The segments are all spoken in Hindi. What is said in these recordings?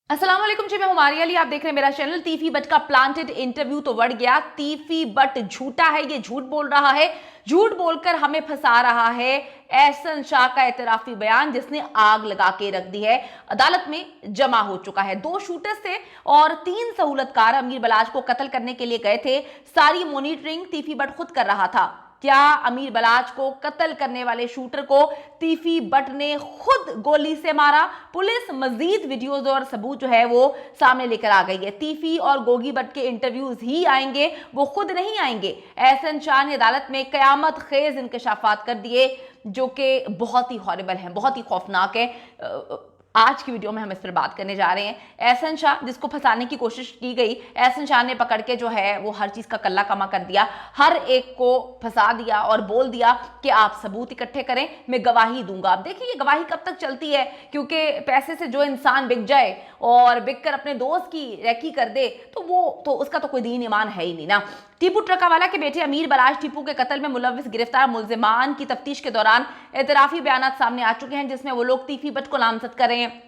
अस्सलाम वालेकुम जी, मैं हुमारिया अली। आप देख रहे हैं मेरा चैनल। तीफी बट का प्लांटेड इंटरव्यू तो बढ़ गया। तीफी बट झूठा है, ये झूठ बोल रहा है, झूठ बोलकर हमें फंसा रहा है। एहसन शाह का एतराफी बयान जिसने आग लगा के रख दी है, अदालत में जमा हो चुका है। 2 शूटर्स थे और 3 सहूलतकार अमीर बलाज को कत्ल करने के लिए गए थे। सारी मॉनिटरिंग तीफी बट खुद कर रहा था। क्या अमीर बलाज को कत्ल करने वाले शूटर को तीफी बट ने खुद गोली से मारा? पुलिस मजीद वीडियोज और सबूत जो है वो सामने लेकर आ गई है। तीफी और गोगी बट के इंटरव्यूज ही आएंगे, वो खुद नहीं आएंगे। एहसन शाह ने अदालत में कयामत खेज इंकशाफात कर दिए जो कि बहुत ही हॉरिबल है, बहुत ही खौफनाक है। आज की वीडियो में हम इस पर बात करने जा रहे हैं। एहसन शाह जिसको फंसाने की कोशिश की गई, एहसन शाह ने पकड़ के जो है वो हर चीज का कल्ला कमा कर दिया, हर एक को फंसा दिया और बोल दिया कि आप सबूत इकट्ठे करें, मैं गवाही दूंगा। अब देखिए ये गवाही कब तक चलती है, क्योंकि पैसे से जो इंसान बिक जाए और बिक कर अपने दोस्त की रैकी कर दे तो वो तो उसका तो कोई दीन ईमान है ही नहीं ना। टीपू ट्रकावाला के बेटे अमीर बलाज टीपू के कत्ल में मुलव्विस गिरफ्तार मुल्जिमान की तफ्तीश के दौरान एतराफी बयान सामने आ चुके हैं, जिसमें वो लोग तीफी बट को नामजद कर रहे हैं।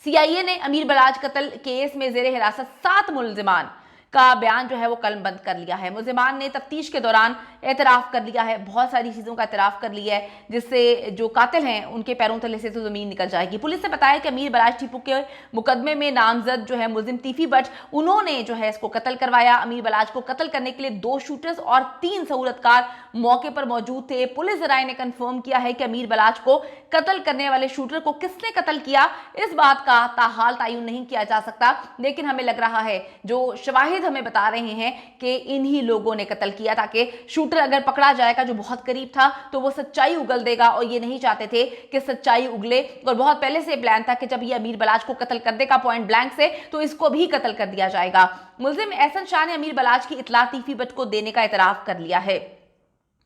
सीआईए ने अमीर बलाज कत्ल केस में जेर हिरासत 7 मुल्जिमान का बयान जो है वो कलमबंद कर लिया है। मुल्जिमान ने तफ्तीश के दौरान एतराफ कर लिया है, बहुत सारी चीज़ों का एतराफ कर लिया है, जिससे जो कातिल हैं उनके पैरों तले से तो ज़मीन निकल जाएगी। पुलिस ने बताया कि अमीर बलाज टीपू के मुकदमे में नामजद जो है मुल्जिम तीफी बट, उन्होंने जो है इसको कत्ल करवाया। अमीर बलाज को कत्ल करने के लिए 2 शूटर्स और 3 सहूलतकार मौके पर मौजूद थे। पुलिस राय ने कंफर्म किया है कि अमीर बलाज को कत्ल करने वाले शूटर को किसने कत्ल किया, इस बात का ताहाल तायुन नहीं किया जा सकता, लेकिन हमें लग रहा है जो शवाहिद हमें बता रहे हैं कि इन्हीं लोगों ने कत्ल किया, ताकि शूटर अगर पकड़ा जाएगा जो बहुत करीब था तो वो सच्चाई उगल देगा, और ये नहीं चाहते थे कि सच्चाई उगले। और बहुत पहले से प्लान था कि जब ये अमीर बलाज को कत्ल कर देगा पॉइंट ब्लैंक से, तो इसको भी कत्ल कर दिया जाएगा। मुल्जिम एहसन शाह ने अमीर बलाज की इतला तीफी बट को देने का एतराफ कर लिया है।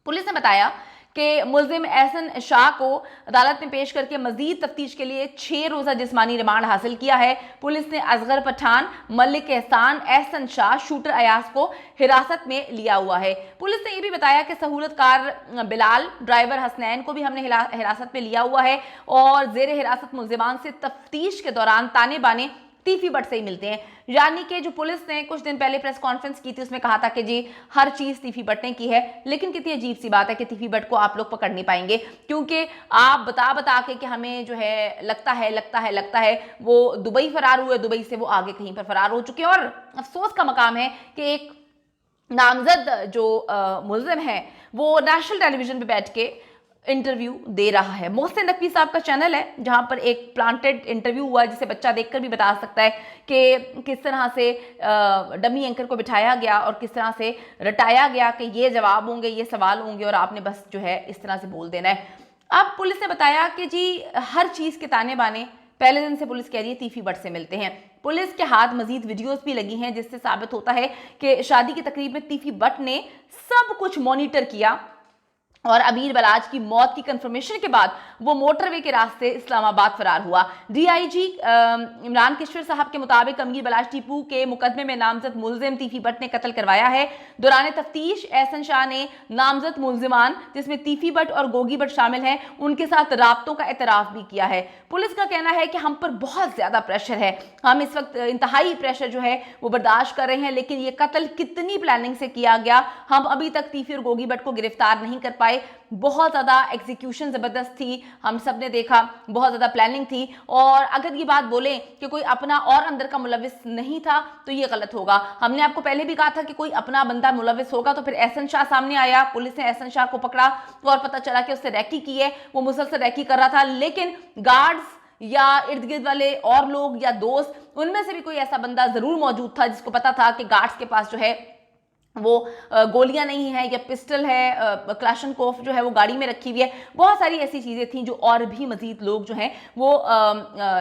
पुलिस ने बताया कि मुल्जिम एहसन शाह को अदालत में पेश करके मजीद तफ्तीश के लिए 6 रोजा जिस्मानी रिमांड हासिल किया है। पुलिस ने असगर पठान, मलिक एहसान, एहसन शाह, शूटर अयास को हिरासत में लिया हुआ है। पुलिस ने यह भी बताया कि सहूलतकार बिलाल, ड्राइवर हसनैन को भी हमने हिरासत में लिया हुआ है, और जेर हिरासत मुल्जिमान से तफ्तीश के दौरान ताने बाने तीफी बट से ही मिलते हैं। यानी कि जो पुलिस ने कुछ दिन पहले प्रेस कॉन्फ्रेंस की थी उसमें कहा था कि जी हर चीज तीफी बट ने की है, लेकिन कितनी अजीब सी बात है कि तीफी बट को आप लोग पकड़ नहीं पाएंगे, क्योंकि आप बता के कि हमें जो है लगता है वो दुबई फरार हुए, दुबई से वो आगे कहीं पर फरार हो चुके हैं। और अफसोस का मकाम है कि एक नामजद जो मुल्जिम है वो नेशनल टेलीविजन पे बैठ के इंटरव्यू दे रहा है। मोहसिन नकवी साहब का चैनल है जहां पर एक प्लांटेड इंटरव्यू हुआ है, जिसे बच्चा देखकर भी बता सकता है कि किस तरह से डमी एंकर को बिठाया गया और किस तरह से रटाया गया कि ये जवाब होंगे, ये सवाल होंगे और आपने बस जो है इस तरह से बोल देना है। अब पुलिस ने बताया कि जी हर चीज के ताने बाने पहले दिन से पुलिस कह रही है तीफी बट से मिलते हैं। पुलिस के हाथ मजीद वीडियोस भी लगी हैं, जिससे साबित होता है कि शादी की तकरीब में तीफी बट ने सब कुछ मॉनिटर किया, और अमीर बलाज की मौत की कंफर्मेशन के बाद वो मोटरवे के रास्ते इस्लामाबाद फरार हुआ। डीआईजी इमरान किशोर साहब के मुताबिक अमीर बलाज टीपू के मुकदमे में नामजद मुल्जिम तीफी बट ने कत्ल करवाया है। दौरान तफ्तीश एहसन शाह ने नामजद मुल्जिमान, जिसमें तीफी बट और गोगी बट शामिल हैं, उनके साथ राब्तों का एतराफ भी किया है। पुलिस का कहना है कि हम पर बहुत ज्यादा प्रेशर है, हम इस वक्त इंतहाई प्रेशर जो है वो बर्दाश्त कर रहे हैं, लेकिन ये कत्ल कितनी प्लानिंग से किया गया हम अभी तक तीफी और गोगी बट को गिरफ्तार नहीं कर पाए। बहुत ज्यादा एग्जीक्यूशन जबरदस्त थी, हम सब ने देखा, बहुत ज्यादा प्लानिंग थी। और अगर ये बात बोले कि कोई अपना और अंदर का मुलविस नहीं था तो ये गलत होगा। हमने आपको पहले भी कहा था कि कोई अपना बंदा मुलविस होगा, तो फिर एहसन शाह सामने आया, पुलिस ने एहसन शाह को पकड़ा और पता चला कि उससे रैकी की है, वो मुसलसल रैकी कर रहा था, लेकिन गार्ड्स या इर्द गिर्द वाले और लोग या दोस्त, उनमें से भी कोई ऐसा बंदा जरूर मौजूद था जिसको पता था कि गार्ड्स के पास जो है वो गोलियां नहीं है या पिस्टल है, क्लाशनकोफ जो है वो गाड़ी में रखी हुई है। बहुत सारी ऐसी चीजें थी जो और भी मजीद लोग जो हैं वो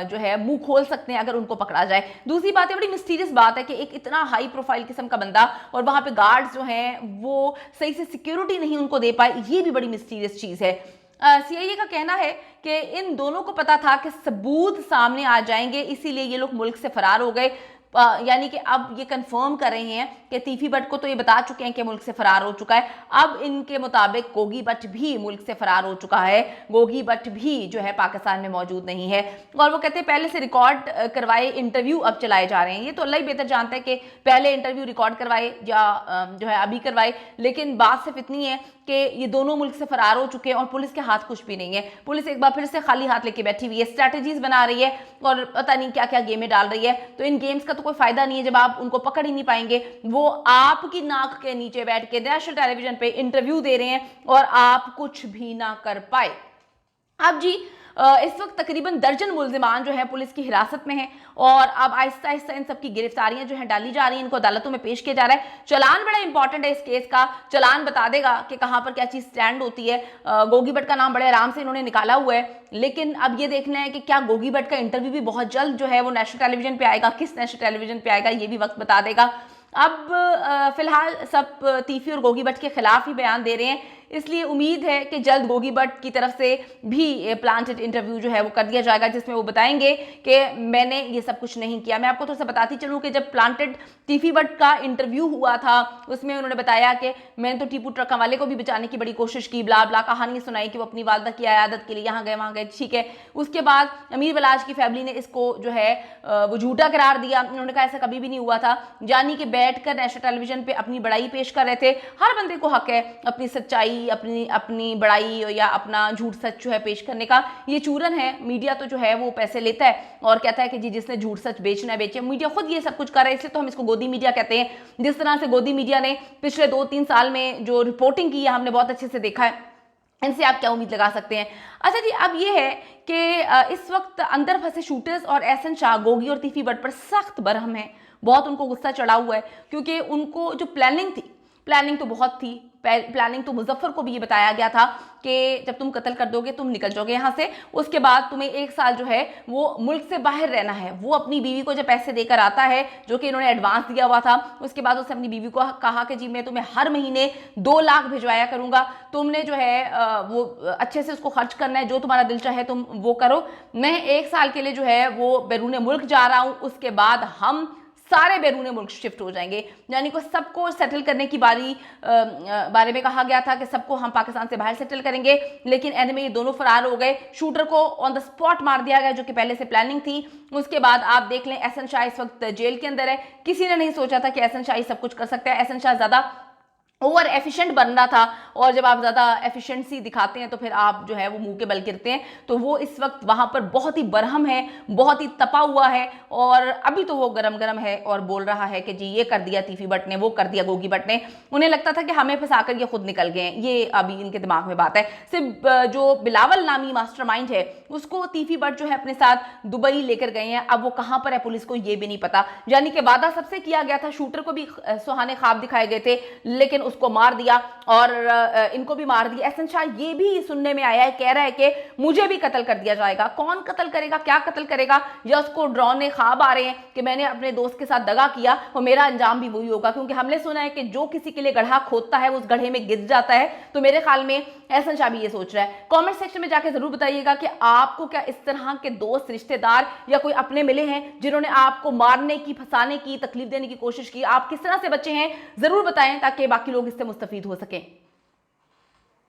जो है मुंह खोल सकते हैं अगर उनको पकड़ा जाए। दूसरी बात है, बड़ी मिस्टीरियस बात है कि एक इतना हाई प्रोफाइल किस्म का बंदा और वहां पे गार्ड्स जो हैं वो सही से सिक्योरिटी नहीं उनको दे पाए, ये भी बड़ी मिस्टीरियस चीज है। सीआईए का कहना है कि इन दोनों को पता था कि सबूत सामने आ जाएंगे, इसीलिए ये लोग मुल्क से फरार हो गए। यानी कि अब ये कंफर्म कर रहे हैं कि तीफी बट को तो ये बता चुके हैं कि मुल्क से फरार हो चुका है। अब इनके मुताबिक गोगी बट भी मुल्क से फरार हो चुका है, गोगी बट भी जो है पाकिस्तान में मौजूद नहीं है। और वो कहते हैं पहले से रिकॉर्ड करवाए इंटरव्यू अब चलाए जा रहे हैं। ये तो अल्लाह ही बेहतर जानता है कि पहले इंटरव्यू रिकॉर्ड करवाए या जो है अभी करवाए, लेकिन बात सिर्फ इतनी है कि ये दोनों मुल्क से फरार हो चुके हैं और पुलिस के हाथ कुछ भी नहीं है। पुलिस एक बार फिर से खाली हाथ लेके बैठी हुई है, स्ट्रैटेजीज बना रही है और पता नहीं क्या क्या गेमें डाल रही है। तो इन गेम्स का तो कोई फायदा नहीं है जब आप उनको पकड़ ही नहीं पाएंगे। वो आपकी नाक के नीचे बैठ के नेशनल टेलीविजन पे इंटरव्यू दे रहे हैं और आप कुछ भी ना कर पाए। अब जी इस वक्त तकरीबन दर्जन मुल्जिमान जो है पुलिस की हिरासत में हैं और अब आहिस्ता आहिस्ता इन सबकी गिरफ्तारियां जो है डाली जा रही हैं, इनको अदालतों में पेश किया जा रहा है। चलान बड़ा इंपॉर्टेंट है इस केस का, चलान बता देगा कि कहां पर क्या चीज स्टैंड होती है। गोगी भट्ट का नाम बड़े आराम से इन्होंने निकाला हुआ है, लेकिन अब ये देखना है कि क्या गोगी भट्ट का इंटरव्यू भी बहुत जल्द जो है वो नेशनल टेलीविजन पे आएगा, किस नेशनल टेलीविजन पे आएगा ये भी वक्त बता देगा। अब फिलहाल सब तीफी और गोगी भट्ट के खिलाफ ही बयान दे रहे हैं, इसलिए उम्मीद है कि जल्द गोगी भट्ट की तरफ से भी प्लांटेड इंटरव्यू जो है वो कर दिया जाएगा, जिसमें वो बताएंगे कि मैंने ये सब कुछ नहीं किया। मैं आपको थोड़ा सा बताती चलूँ कि जब प्लांटेड तीफी भट्ट का इंटरव्यू हुआ था उसमें उन्होंने बताया कि मैंने तो टीपू ट्रक वाले को भी बचाने की बड़ी कोशिश की, ब्ला ब्ला कहानी सुनाई कि वो अपनी वालदा की आयादत के लिए यहाँ गए वहाँ गए, ठीक है। उसके बाद अमीर वलाज की फैमिली ने इसको जो है वो झूठा करार दिया। उन्होंने कहा ऐसा कभी भी नहीं हुआ था, यानी कि बैठकर नेशनल टेलीविजन पे अपनी बड़ाई पेश कर रहे थे। हर बंदे को हक है अपनी सच्चाई, अपनी बड़ाई या अपना झूठ सच जो है पेश करने का। ये चूरन है, मीडिया तो जो है वो पैसे लेता है और कहता है कि जी जिसने झूठ सच बेचना है बेचे। मीडिया खुद ये सब कुछ कर रहा है, इसलिए तो हम इसको गोदी मीडिया कहते हैं। जिस तरह से गोदी मीडिया ने पिछले 2-3 साल में जो रिपोर्टिंग की है हमने बहुत अच्छे से देखा है, इनसे आप क्या उम्मीद लगा सकते हैं। अच्छा जी, अब ये है कि इस वक्त अंदर फंसे शूटर्स और एहसन शाह गोगी और तीफी भट्ट पर सख्त बरहम है, बहुत उनको गुस्सा चढ़ा हुआ है, क्योंकि उनको जो प्लानिंग तो बहुत थी। प्लानिंग तो मुजफ्फर को भी ये बताया गया था कि जब तुम कत्ल कर दोगे तुम निकल जाओगे यहाँ से, उसके बाद तुम्हें 1 साल जो है वो मुल्क से बाहर रहना है। वो अपनी बीवी को जब पैसे देकर आता है जो कि इन्होंने एडवांस दिया हुआ था, उसके बाद उसने अपनी बीवी को कहा कि जी मैं तुम्हें हर महीने 2 लाख भिजवाया करूंगा, तुमने जो है वो अच्छे से उसको खर्च करना है, जो तुम्हारा दिल चाहे तुम वो करो। मैं 1 साल के लिए जो है वो बैरून मुल्क जा रहा हूँ, उसके बाद हम सारे बैरून मुल्क शिफ्ट हो जाएंगे। यानी कि सबको सेटल करने की बारे में कहा गया था कि सबको हम पाकिस्तान से बाहर सेटल करेंगे, लेकिन एंड में ये दोनों फरार हो गए। शूटर को ऑन द स्पॉट मार दिया गया, जो कि पहले से प्लानिंग थी। उसके बाद आप देख लें एहसन शाह इस वक्त जेल के अंदर है। किसी ने नहीं सोचा था कि एहसन शाह सब कुछ कर सकता है। एहसन शाह ज्यादा ओवर एफिशिएंट बन रहा था और जब आप ज़्यादा एफिशिएंसी दिखाते हैं तो फिर आप जो है वो मुंह के बल गिरते हैं। तो वो इस वक्त वहाँ पर बहुत ही बरहम है, बहुत ही तपा हुआ है और अभी तो वो गरम गरम है और बोल रहा है कि जी ये कर दिया तीफी भट्ट ने, वो कर दिया गोगी भट्ट ने। उन्हें लगता था कि हमें फंसाकर ये खुद निकल गए हैं, ये अभी इनके दिमाग में बात है। सिर्फ जो बिलावल नामी मास्टरमाइंड है उसको तीफी भट्ट जो है अपने साथ दुबई लेकर गए हैं। अब वो कहाँ पर है पुलिस को ये भी नहीं पता। यानी कि वादा सबसे किया गया था, शूटर को भी सुहाने ख्वाब दिखाए गए थे, लेकिन उसको मार दिया और इनको भी मार दिया। एहसन शाह ये भी सुनने में आया है, कह रहा है कि मुझे भी कत्ल कर दिया जाएगा। कौन कत्ल करेगा, क्या कत्ल करेगा, या उसको डरावने ख्वाब आ रहे हैं कि मैंने अपने दोस्त के साथ दगा किया और मेरा अंजाम भी वही होगा। क्योंकि हमने सुना है कि जो किसी के लिए गड्ढा खोदता है वो उस गड्ढे में गिर जाता है। तो मेरे ख्याल में एहसन शाह भी ये सोच रहा है। कमेंट सेक्शन में जाकर जरूर बताइएगा कि आपको क्या इस तरह के दोस्त, रिश्तेदार या कोई अपने मिले हैं जिन्होंने आपको मारने की, फंसाने की, तकलीफ देने की कोशिश की। आप किस तरह से बचे हैं जरूर बताएं ताकि बाकी लोग इससे मुस्तफीद हो सकें।